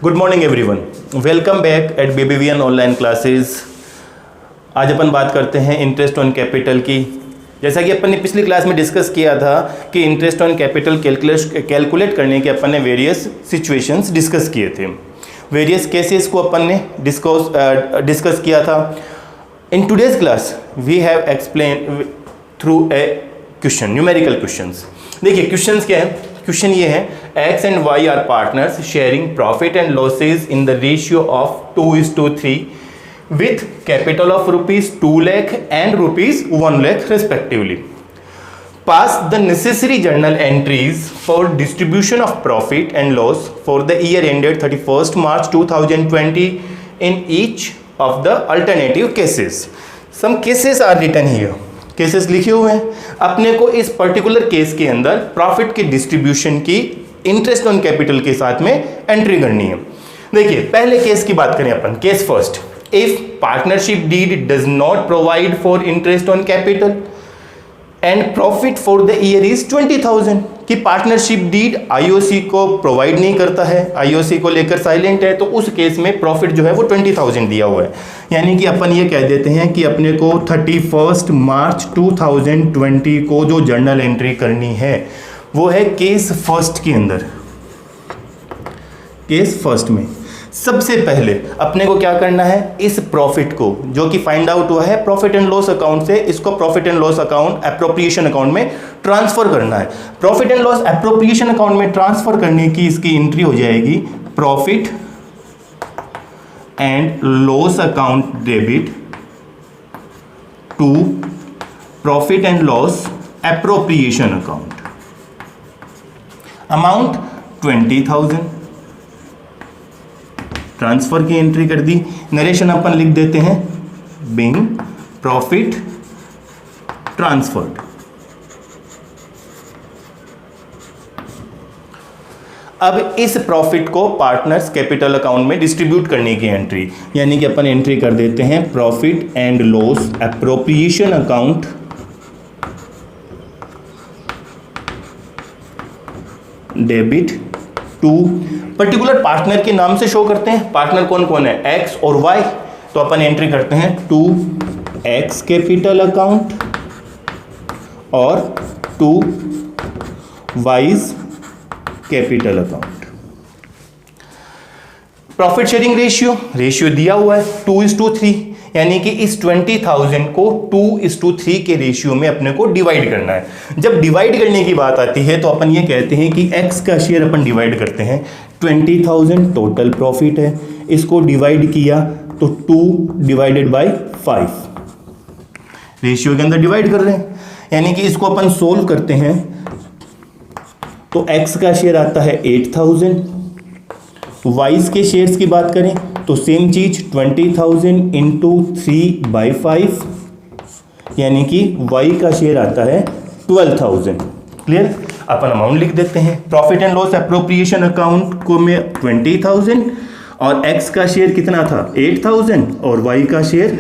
Good morning everyone, welcome back at BBVN online classes. आज अपन बात करते हैं इंटरेस्ट ऑन कैपिटल की। जैसा कि अपन ने पिछली क्लास में डिस्कस किया था कि इंटरेस्ट ऑन कैपिटल कैलकुलेट करने के अपन ने वेरियस सिचुएशंस डिस्कस किए थे, वेरियस केसेस को अपन ने डिस्कस किया था। In today's class we have explain through a question, numerical questions. देखिए क्वेश्चंस क्या है, क्वेश्चन ये है X and Y are partners sharing profit and losses in the ratio of 2:3 with capital of rupees 2 lakh and rupees 1 lakh respectively. Pass the necessary journal entries for distribution of profit and loss for the year ended 31st March 2020 in each of the alternative cases. Some cases are written here. Cases लिखे हुए हैं। अपने को इस particular case के अंदर profit के distribution की इंटरेस्ट ऑन कैपिटल के साथ में एंट्री करनी है। देखिए पहले केस की बात करें अपन, case first, if partnership deed does not provide for interest on capital and profit for the year is 20,000, कि पार्टनरशिप डीड आईओसी को प्रोवाइड नहीं करता है, आईओसी को लेकर साइलेंट है, तो उस केस में प्रॉफिट जो है वो 20,000 दिया हुआ है। यानी कि अपन ये कह देते हैं कि अपने को 31 मार्च 2020 को जो जर्नल एंट्री करनी है वो है केस फर्स्ट के अंदर। केस फर्स्ट में सबसे पहले अपने को क्या करना है, इस प्रॉफिट को जो कि फाइंड आउट हुआ है प्रॉफिट एंड लॉस अकाउंट से, इसको profit and loss account appropriation account में ट्रांसफर करना है। Profit and loss appropriation account में ट्रांसफर करने की इसकी एंट्री हो जाएगी profit and loss account debit to profit and loss appropriation account, amount 20,000। Transfer की एंट्री कर दी, नरेशन अपन लिख देते हैं बिंग प्रॉफिट ट्रांसफर्ड। अब इस प्रॉफिट को पार्टनर्स कैपिटल अकाउंट में डिस्ट्रीब्यूट करने की एंट्री, यानी कि अपन एंट्री कर देते हैं profit and loss appropriation account debit to particular partner के नाम से शो करते हैं। पार्टनर कौन कौन है, एक्स और वाई, तो अपन एंट्री करते हैं टू एक्स कैपिटल अकाउंट और to Y capital account. Profit sharing ratio दिया हुआ है 2:3, यानी कि इस 20,000 को 2:3 के रेशियो में अपने को डिवाइड करना है। जब डिवाइड करने की बात आती है तो अपन ये कहते हैं कि x का शेयर अपन डिवाइड करते हैं, 20,000 टोटल प्रॉफिट है, इसको डिवाइड किया तो 2 डिवाइडेड बाय 5, रेशियो के अंदर डिवाइड कर रहे हैं, यानी कि इसको अपन सोल्व करते हैं तो x का शेयर आता है 8,000। वाइज के शेयर्स की बात करें तो सेम चीज 20,000 इंटू 3/5, यानी कि y का शेयर आता है 12,000। क्लियर, अपन अमाउंट लिख देते हैं, profit and loss appropriation account को में 20,000 और x का शेयर कितना था 8,000 और y का शेयर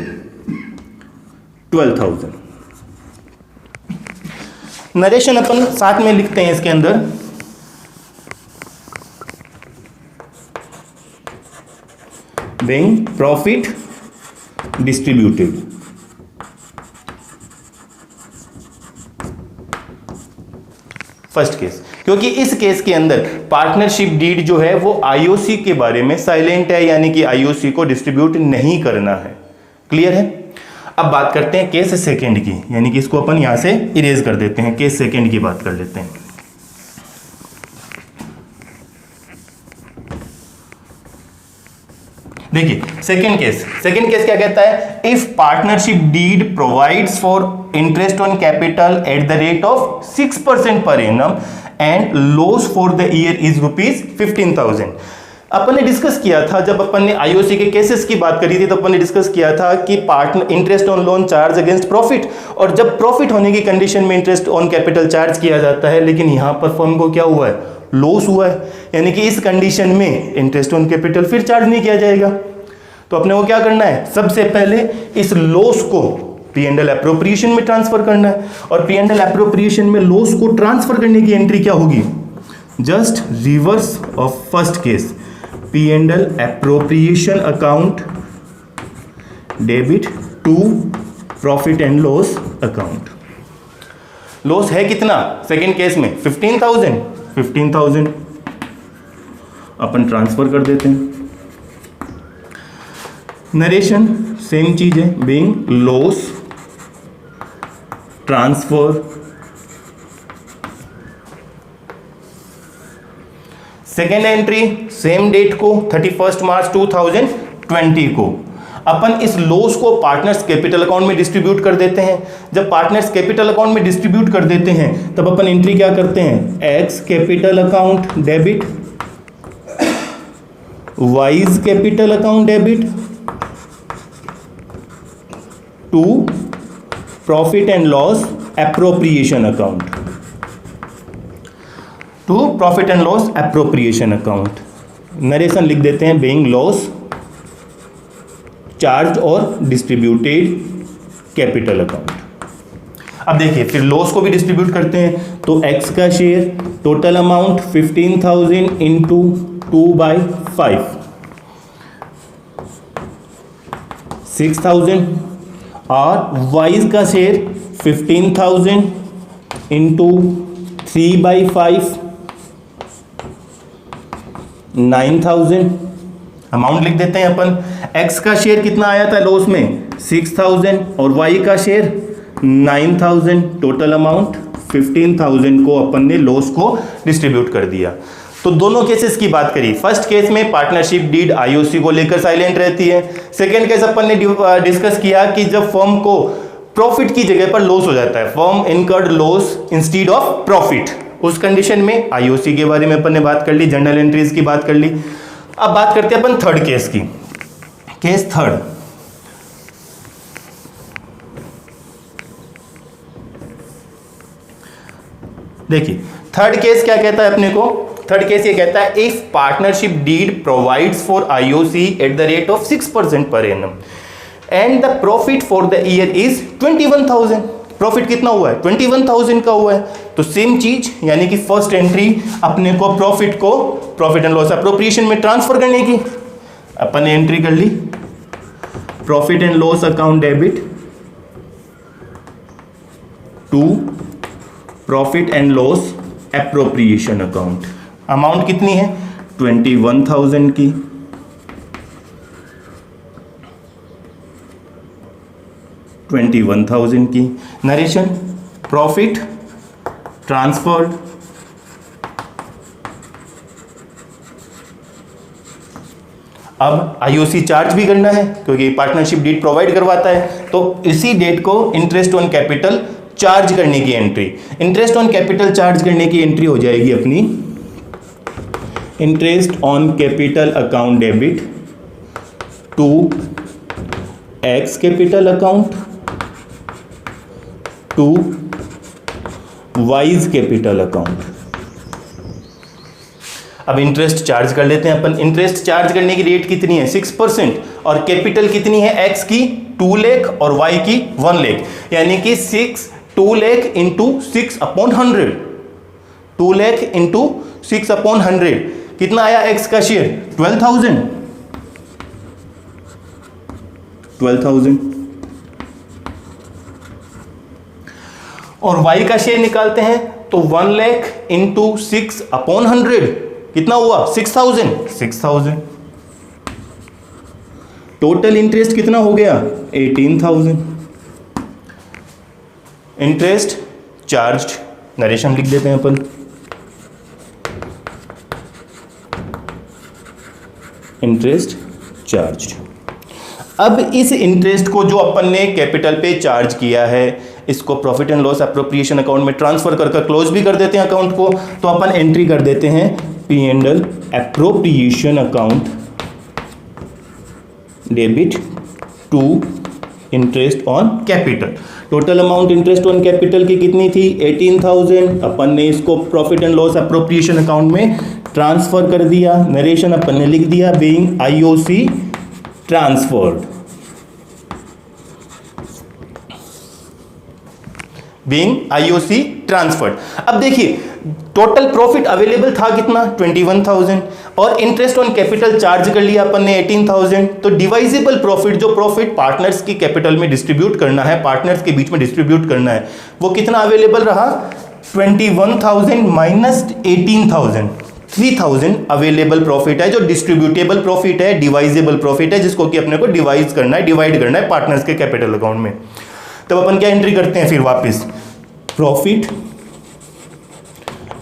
12,000। नरेशन अपन साथ में लिखते हैं इसके अंदर, being profit distributed। First case, क्योंकि इस केस के अंदर पार्टनरशिप डीड जो है वो आईओसी के बारे में साइलेंट है, यानी कि आईओसी को डिस्ट्रीब्यूट नहीं करना है। क्लियर है। अब बात करते हैं केस सेकंड की, यानी कि इसको अपन यहां से इरेज कर देते हैं, केस सेकंड की बात कर लेते हैं। देखिए सेकंड केस क्या कहता है, if partnership deed provides for interest on capital at the rate of 6% per annum and loss for the year is ₹15,000। अपन ने डिस्कस किया था, जब अपन ने आईओसी के केसेस की बात करी थी तो अपन ने डिस्कस किया था कि partner interest on loan charge against profit, और जब प्रॉफिट होने की कंडीशन में इंटरेस्ट ऑन कैपिटल चार्ज किया जाता है, लेकिन यहां पर फर्म को क्या हुआ है, लॉस हुआ है, यानी कि इस कंडीशन में इंटरेस्ट ऑन कैपिटल फिर चार्ज नहीं किया जाएगा। तो अपने को क्या करना है, सबसे पहले इस लॉस को P&L एप्रोप्रिएशन में ट्रांसफर करना है, और P&L एप्रोप्रिएशन में लॉस को ट्रांसफर करने की एंट्री क्या होगी, just reverse of first case, P and L appropriation account debit to profit and loss account. Loss है कितना सेकेंड केस में 15,000 अपन ट्रांसफर कर देते हैं। नरेशन सेम चीज है, being loss transfer. Second entry same date को 31 मार्च 2020 को अपन इस लॉस को पार्टनर्स कैपिटल अकाउंट में डिस्ट्रीब्यूट कर देते हैं। जब पार्टनर्स कैपिटल अकाउंट में डिस्ट्रीब्यूट कर देते हैं तब अपन एंट्री क्या करते हैं, X capital account debit, wise capital account debit to profit and loss appropriation account, to profit and loss appropriation account. Narration लिख देते हैं बीइंग लॉस चार्ज और डिस्ट्रीब्यूटेड कैपिटल अकाउंट। अब देखिए फिर लॉस को भी डिस्ट्रीब्यूट करते हैं, तो एक्स का शेयर टोटल अमाउंट 15,000 इंटू 2/5 6,000 और वाइज का शेयर 15,000 इंटू 3/5 9,000। अमाउंट लिख देते हैं अपन, एक्स का शेयर कितना आया था लॉस में 6,000 और वाई का शेयर 9,000, टोटल अमाउंट 15,000 को अपन ने लॉस को डिस्ट्रीब्यूट कर दिया। तो दोनों केसेस की बात करी, फर्स्ट केस में पार्टनरशिप डीड आईओसी को लेकर साइलेंट रहती है। सेकेंड केस अपन ने डिस्कस किया कि जब फर्म को प्रॉफिट की जगह पर लॉस हो जाता है, firm incurred loss instead of profit, उस कंडीशन में आईओसी के बारे में अपन ने बात कर ली, जर्नल एंट्रीज की बात कर ली। अब बात करते हैं अपन थर्ड केस की। केस थर्ड, देखिए थर्ड केस क्या कहता है अपने को, थर्ड केस ये कहता है if partnership deed provides for IOC at the rate of 6% per annum and the profit for the year is 21,000। Profit कितना हुआ है 21,000 का हुआ है। तो सेम चीज यानी कि फर्स्ट एंट्री अपने को प्रॉफिट एंड लॉस एप्रोप्रिएशन में ट्रांसफर करने की, अपन ने एंट्री कर ली profit and loss account debit to profit and loss appropriation account. Amount कितनी है 21,000 की, की नरेशन प्रॉफिट ट्रांसफर्ड, अब आईओसी चार्ज भी करना है क्योंकि पार्टनरशिप डीड प्रोवाइड करवाता है, तो इसी डेट को इंटरेस्ट ऑन कैपिटल चार्ज करने की entry, interest on capital charge करने की एंट्री हो जाएगी अपनी interest on capital account debit to X capital account to wise capital account. अब इंटरेस्ट चार्ज कर लेते हैं अपन। इंटरेस्ट चार्ज करने की रेट कितनी है 6% और कैपिटल कितनी है एक्स की 2 लाख और वाई की 1 लाख, यानी कि 2 लाख इंटू 6/100, 2 लाख इंटू 6/100 कितना आया एक्स का शेयर 12,000 और वाई का शेयर निकालते हैं तो 1 लाख इंटू 6/100 कितना हुआ 6,000। टोटल इंटरेस्ट कितना हो गया 18,000। इंटरेस्ट चार्ज्ड, नरेशन लिख देते हैं अपन इंटरेस्ट चार्ज्ड। अब इस इंटरेस्ट को जो अपन ने कैपिटल पे चार्ज किया है इसको profit and loss appropriation account में ट्रांसफर कर क्लोज भी कर देते हैं अकाउंट को, तो अपन एंट्री कर देते हैं P and L appropriation account debit to interest on capital. Total amount interest on capital की कितनी थी 18,000, अपन ने इसको profit and loss appropriation account में ट्रांसफर कर दिया। नरेशन अपन ने लिख दिया being IOC transferred, being IOC transferred. अब देखिए टोटल प्रॉफिट अवेलेबल था कितना 21,000 और इंटरेस्ट ऑन कैपिटल चार्ज कर लिया अपन ने 18,000, तो डिवाइजिबल प्रॉफिट, जो प्रॉफिट पार्टनर्स की कैपिटल में डिस्ट्रीब्यूट करना है, पार्टनर्स के बीच में डिस्ट्रीब्यूट करना है, वो कितना अवेलेबल रहा? 21,000 माइनस 18,000, 3,000 अवेलेबल प्रॉफिट है, जो डिस्ट्रीब्यूटेबल प्रॉफिट है, डिवाइजेबल प्रॉफिट है, जिसको कि अपने को डिवाइड करना है पार्टनर्स के कैपिटल अकाउंट में। तब अपन क्या एंट्री करते हैं फिर वापस? Profit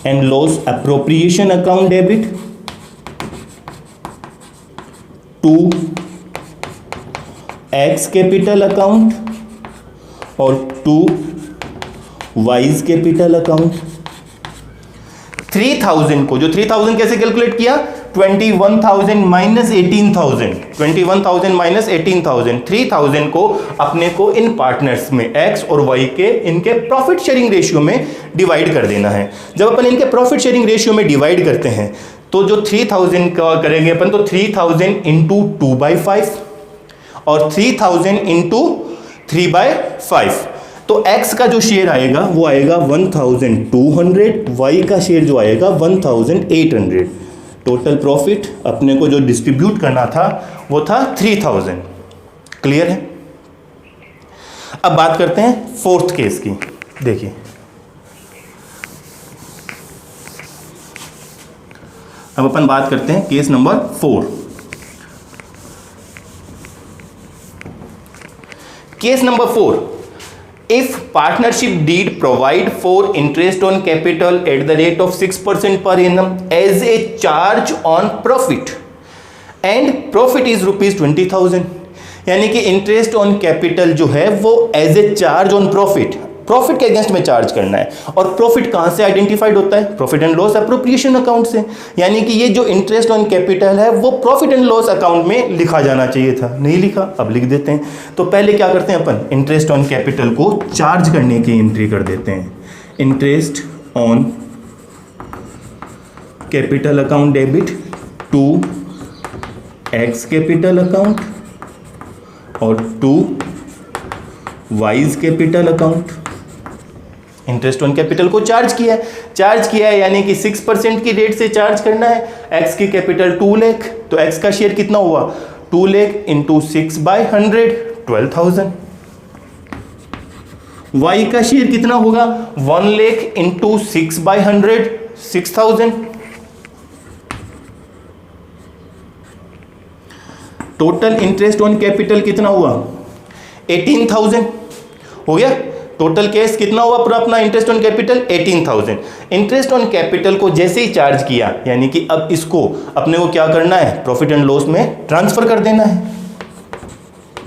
and loss appropriation account debit to X capital account और टू वाइज कैपिटल अकाउंट। 3,000 को, जो 3,000 कैसे कैलकुलेट किया? 21,000 माइनस 18,000, 21,000 माइनस 18,000, 3,000 को अपने को इन पार्टनर्स में एक्स और वाई के इनके प्रॉफिट शेयरिंग रेशियो में डिवाइड कर देना है। जब अपन इनके प्रॉफिट शेयरिंग रेशियो में डिवाइड करते हैं तो जो 3,000 का करेंगे अपन, तो 3,000 इंटू 2/5 और 3,000 इंटू 3/5, तो x का जो शेयर आएगा वो आएगा 1,200, y का शेयर जो आएगा 1,800। टोटल प्रॉफिट अपने को जो डिस्ट्रीब्यूट करना था वो था 3,000। क्लियर है? अब बात करते हैं फोर्थ केस की। देखिए, अब अपन बात करते हैं case number 4। Case number 4, if partnership deed provide for interest on capital at the rate of 6% per annum as a charge on profit and profit is ₹20,000, यानी कि इंटरेस्ट ऑन कैपिटल जो है वो as a charge on profit के against में charge करना है। और प्रॉफिट कहां से आइडेंटिफाइड होता है? Profit and loss appropriation account से। यानी कि ये जो इंटरेस्ट ऑन कैपिटल है वो प्रॉफिट एंड लॉस अकाउंट में लिखा जाना चाहिए था, नहीं लिखा, अब लिख देते हैं। तो पहले क्या करते हैं अपन? इंटरेस्ट ऑन कैपिटल को चार्ज करने की एंट्री कर देते हैं। Interest on capital account debit to X capital account और to wise capital account. Interest on capital को चार्ज किया है यानी कि 6% की रेट से चार्ज करना है। एक्स की कैपिटल 2 लाख, तो एक्स का शेयर कितना हुआ? 2 लाख इंटू 6/100, 12,000। वाई का शेयर कितना होगा? 1 lakh into 6/100, 6,000। Total interest on capital कितना हुआ? 18,000 हो गया। टोटल केस कितना हुआ पूरा अपना interest on capital? 18,000। Interest on capital को जैसे ही चार्ज किया, यानी कि अब इसको अपने को क्या करना है? प्रॉफिट एंड लॉस में ट्रांसफर कर देना है।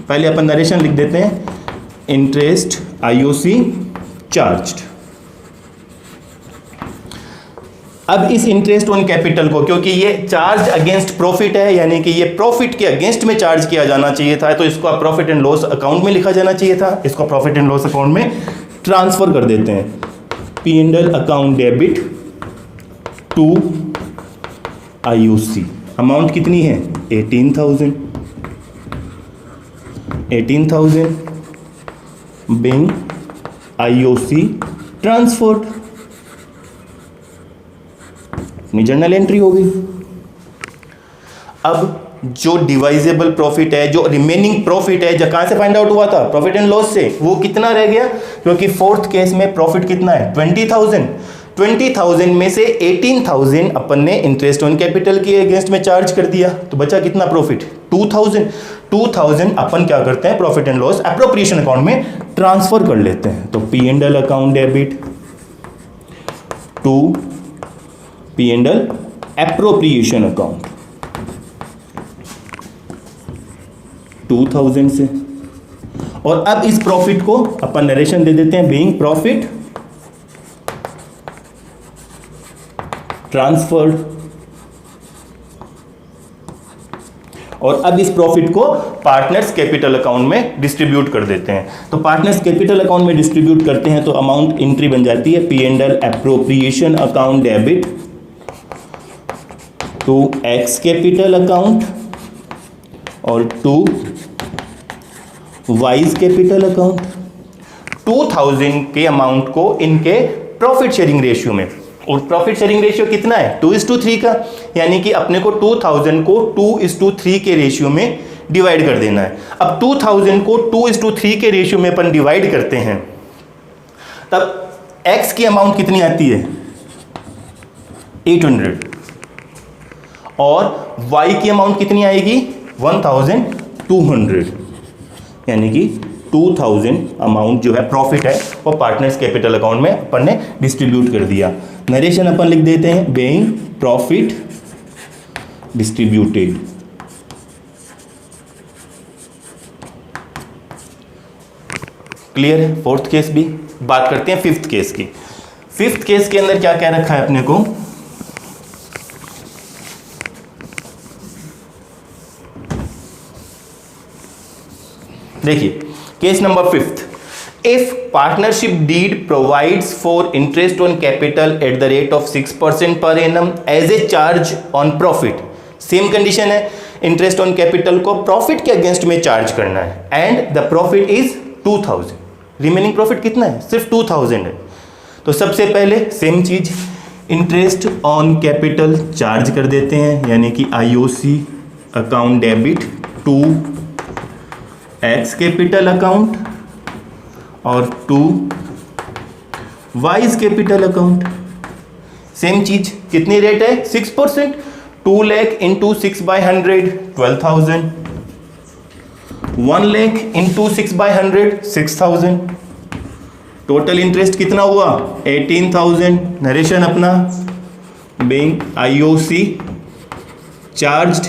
पहले अपन नरेशन लिख देते हैं, इंटरेस्ट आईओसी चार्ज्ड। अब इस इंटरेस्ट ऑन कैपिटल को, क्योंकि ये चार्ज अगेंस्ट प्रॉफिट है, यानी कि ये प्रॉफिट के अगेंस्ट में चार्ज किया जाना चाहिए था, तो इसको प्रॉफिट एंड लॉस अकाउंट में लिखा जाना चाहिए था। इसको प्रॉफिट एंड लॉस अकाउंट में ट्रांसफर कर देते हैं। P&L account debit to IOC. Amount कितनी है? 18,000। 18,000 बिंग आईओसी ट्रांसफर्ड। अपनी जर्नल एंट्री हो गई। अब जो डिवाइजेबल प्रॉफिट है, जो रिमेनिंग प्रॉफिट है, कहां से फाइंड आउट हुआ था? प्रॉफिट एंड लॉस से। वो कितना रह गया? क्योंकि फोर्थ केस में प्रॉफिट कितना है? 20,000। 20,000 में से 18,000 अपन ने इंटरेस्ट ऑन कैपिटल के अगेंस्ट में चार्ज कर दिया, तो बचा कितना प्रॉफिट? 2,000। 2,000 अपन क्या करते हैं? Profit and loss appropriation account में ट्रांसफर कर लेते हैं। तो P&L account debit to P&L appropriation account 2,000 से। और अब इस प्रॉफिट को अपन नरेशन दे देते हैं, बीइंग प्रॉफिट ट्रांसफर्ड। और अब इस प्रॉफिट को पार्टनर्स कैपिटल अकाउंट में डिस्ट्रीब्यूट कर देते हैं। तो पार्टनर्स कैपिटल अकाउंट में डिस्ट्रीब्यूट करते हैं तो अमाउंट एंट्री बन जाती है P&L appropriation account debit to X capital account और टू वाइज कैपिटल अकाउंट। 2,000 के अमाउंट को इनके प्रॉफिट शेयरिंग रेशियो में और प्रॉफिट शेयरिंग रेशियो कितना है 2:3 का, यानी कि अपने को 2000 को 2:3 के रेशियो में डिवाइड कर देना है। अब 2000 को 2:3 के रेशियो में अपन डिवाइड करते हैं तब x की अमाउंट कितनी आती है 800 और y की अमाउंट कितनी आएगी 1200, यानी कि 2000 अमाउंट जो है प्रॉफिट है वो पार्टनर्स कैपिटल अकाउंट में अपन ने डिस्ट्रीब्यूट कर दिया। नरेशन अपन लिख देते हैं बेइंग प्रॉफिट डिस्ट्रीब्यूटेड। क्लियर है। फोर्थ केस भी बात करते हैं फिफ्थ केस की। फिफ्थ केस के अंदर क्या क्या रखा है अपने को, देखिए case number fifth, if partnership deed provides for interest on capital at the rate of 6% per annum as a charge on profit. Same condition है, इंटरेस्ट ऑन कैपिटल को प्रॉफिट के अगेंस्ट में चार्ज करना है and the profit is 2000। Remaining profit कितना है सिर्फ 2000 है। तो सबसे पहले सेम चीज इंटरेस्ट ऑन कैपिटल चार्ज कर देते हैं, यानी कि IOC account debit to X capital account और to wise capital account. Same चीज कितनी रेट है 6%, 2 lakh into 6/100 12,000, 1 lakh into 6/100 6,000। Total interest कितना हुआ 18,000। नरेशन अपना बैंक IOC चार्ज्ड।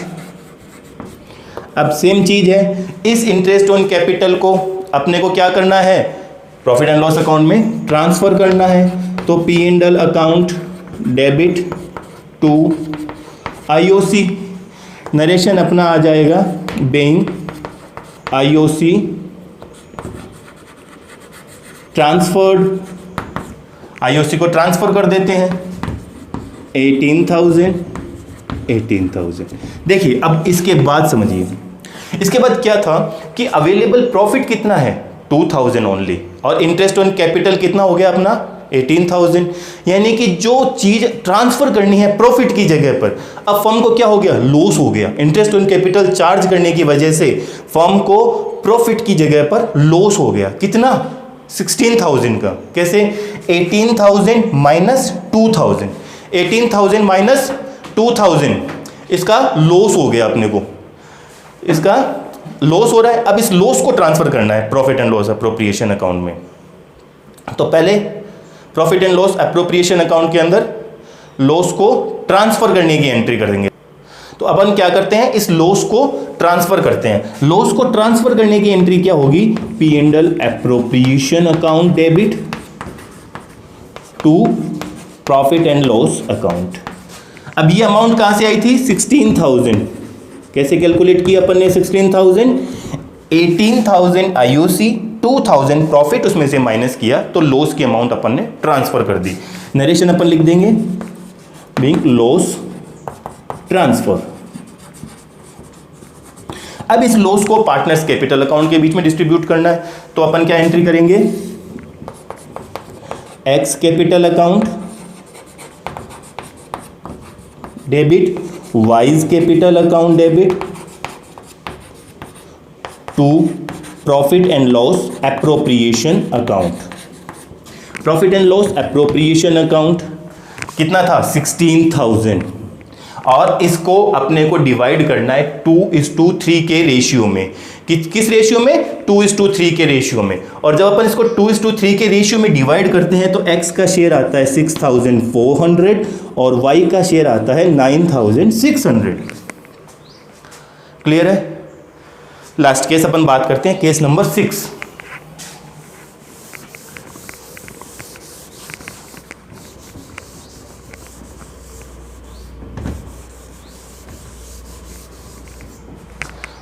अब सेम चीज है, इस इंटरेस्ट ऑन कैपिटल को अपने को क्या करना है प्रॉफिट एंड लॉस अकाउंट में ट्रांसफर करना है। तो P&L account debit to IOC। Narration अपना आ जाएगा बैंक IOC ट्रांसफर्ड। IOC को ट्रांसफर कर देते हैं 18,000। देखिए अब इसके बाद समझिए, इसके बाद क्या था कि अवेलेबल प्रॉफिट कितना है 2000 ओनली और इंटरेस्ट ऑन कैपिटल कितना हो गया अपना 18,000, यानी कि जो चीज ट्रांसफर करनी है प्रॉफिट की जगह पर अब फर्म को क्या हो गया लॉस हो गया। इंटरेस्ट ऑन कैपिटल चार्ज करने की वजह से फर्म को प्रॉफिट की जगह पर लॉस हो गया। कितना 16,000 का। कैसे 18,000 माइनस 2000, 18,000 माइनस 2000, इसका लॉस हो गया अपने को, इसका लॉस हो रहा है। अब इस लॉस को ट्रांसफर करना है profit and loss appropriation account में। तो पहले profit and loss appropriation account के अंदर लॉस को ट्रांसफर करने की एंट्री कर देंगे। तो अपन क्या करते हैं इस लॉस को ट्रांसफर करते हैं। लॉस को ट्रांसफर करने की एंट्री क्या होगी P&L appropriation account debit to profit and loss account. अब ये अमाउंट कहां से आई थी 16,000। कैसे कैलकुलेट किया अपन ने 16,000, 18,000 IOC, 2,000 प्रॉफिट उसमें से माइनस किया तो लॉस की अमाउंट अपन ने ट्रांसफर कर दी। नरेशन अपन लिख देंगे बीइंग लॉस ट्रांसफर। अब इस लॉस को पार्टनर्स कैपिटल अकाउंट के बीच में डिस्ट्रीब्यूट करना है। तो अपन क्या एंट्री करेंगे X capital account debit wise capital account debit to profit and loss appropriation account. Profit and loss appropriation account कितना था 16,000 और इसको अपने को डिवाइड करना है 2:3 के रेशियो में। किस रेशियो में 2:3 के रेशियो में। और जब अपन इसको 2:3 के रेशियो में डिवाइड करते हैं तो x का शेयर आता है 6,400 और y का शेयर आता है 9,600। क्लियर है। लास्ट केस अपन बात करते हैं केस नंबर 6।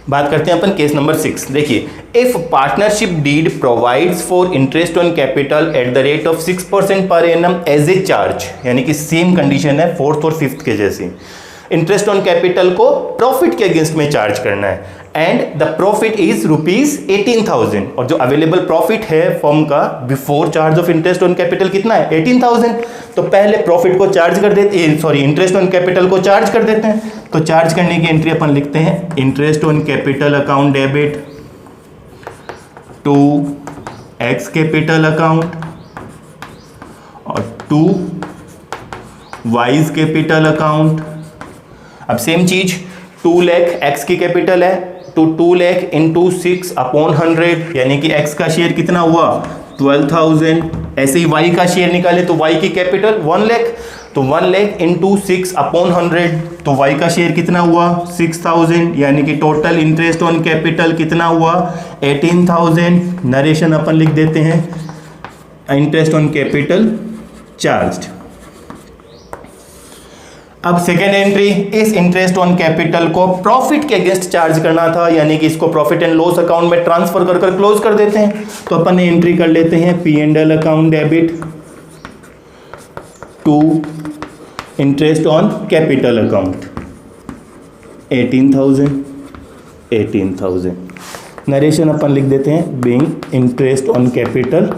बात करते हैं अपन केस नंबर 6। देखिए if partnership deed provides for interest on capital at the rate of 6% per annum as a charge, यानी कि सेम कंडीशन है फोर्थ और फिफ्थ के जैसे। इंटरेस्ट ऑन कैपिटल को प्रॉफिट के अगेंस्ट में चार्ज करना है एंड द प्रॉफिट इज ₹18,000 और जो अवेलेबल प्रॉफिट है फर्म का before charge of interest on capital कितना है 18,000। तो पहले प्रॉफिट को चार्ज कर देते इंटरेस्ट ऑन कैपिटल को चार्ज कर देते हैं। तो चार्ज करने की एंट्री अपन लिखते हैं interest on capital account debit to X capital account और टू वाइज कैपिटल अकाउंट। अब सेम चीज 2 लाख एक्स की कैपिटल है तो 2 लाख इंटू 6/100 यानी कि एक्स का शेयर कितना हुआ 12,000। ऐसे ही वाई का शेयर निकाले तो वाई की कैपिटल 1 लाख तो 1 लाख इंटू 6/100 तो वाई का शेयर कितना हुआ 6,000 यानी कि टोटल इंटरेस्ट ऑन कैपिटल कितना हुआ 18,000। नरेशन अपन लिख देते हैं इंटरेस्ट ऑन कैपिटल चार्ज्ड। अब सेकेंड एंट्री, इस इंटरेस्ट ऑन कैपिटल को प्रॉफिट के अगेंस्ट चार्ज करना था यानी कि इसको प्रॉफिट एंड लॉस अकाउंट में ट्रांसफर कर क्लोज कर देते हैं। तो अपन ने एंट्री कर लेते हैं P&L account debit to interest on capital account 18,000। Narration अपन लिख देते हैं being interest on capital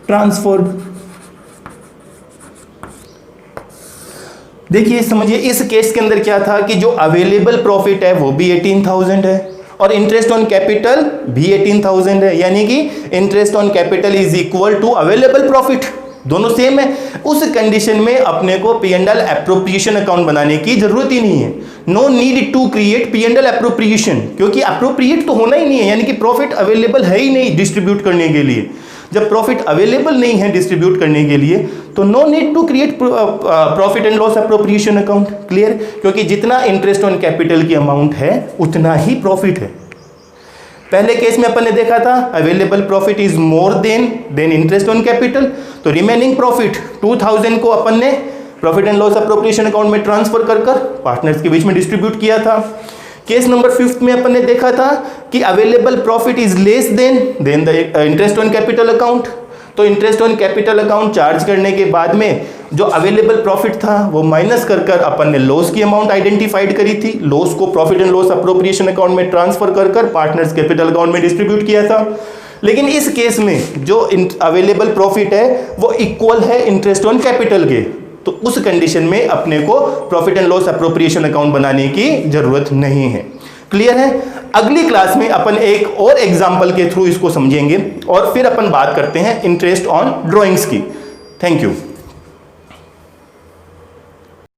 transferred. देखिए समझिए इस केस के अंदर क्या था कि जो अवेलेबल प्रॉफिट है वो भी 18,000 है और इंटरेस्ट ऑन कैपिटल भी 18,000 है यानी कि interest on capital is equal to available profit, दोनों सेम है। उस कंडीशन में अपने को P&L एप्रोप्रिएशन अकाउंट बनाने की जरूरत ही नहीं है। No need to create P&L appropriation क्योंकि एप्रोप्रिएट तो होना ही नहीं है यानी कि प्रॉफिट अवेलेबल है ही नहीं डिस्ट्रीब्यूट करने के लिए। जब प्रॉफिट अवेलेबल नहीं है डिस्ट्रीब्यूट करने के लिए तो no need to create profit and loss appropriation account. Clear? क्योंकि जितना इंटरेस्ट ऑन कैपिटल की अमाउंट है उतना ही प्रॉफिट है। पहले केस में अपन ने देखा था available profit is more than interest on capital तो रिमेनिंग प्रॉफिट 2,000 को अपन ने profit and loss appropriation account में ट्रांसफर कर पार्टनर्स के बीच में डिस्ट्रीब्यूट किया था। केस नंबर 5 में अपन ने देखा था कि available profit is less than the interest on capital account तो interest on capital account charge करने के बाद में जो अवेलेबल प्रॉफिट था वो माइनस कर अपन ने लॉस की अमाउंट आइडेंटिफाइड करी थी। लॉस को profit and loss appropriation account में ट्रांसफर कर पार्टनर्स कैपिटल अकाउंट में डिस्ट्रीब्यूट किया था। लेकिन इस केस में जो अवेलेबल प्रॉफिट है वो इक्वल है इंटरेस्ट ऑन कैपिटल के तो उस कंडीशन में अपने को profit and loss appropriation account बनाने की जरूरत नहीं है। क्लियर है? अगली क्लास में अपन एक और एग्जांपल के थ्रू इसको समझेंगे और फिर अपन बात करते हैं इंटरेस्ट ऑन ड्राइंग्स की। Thank you.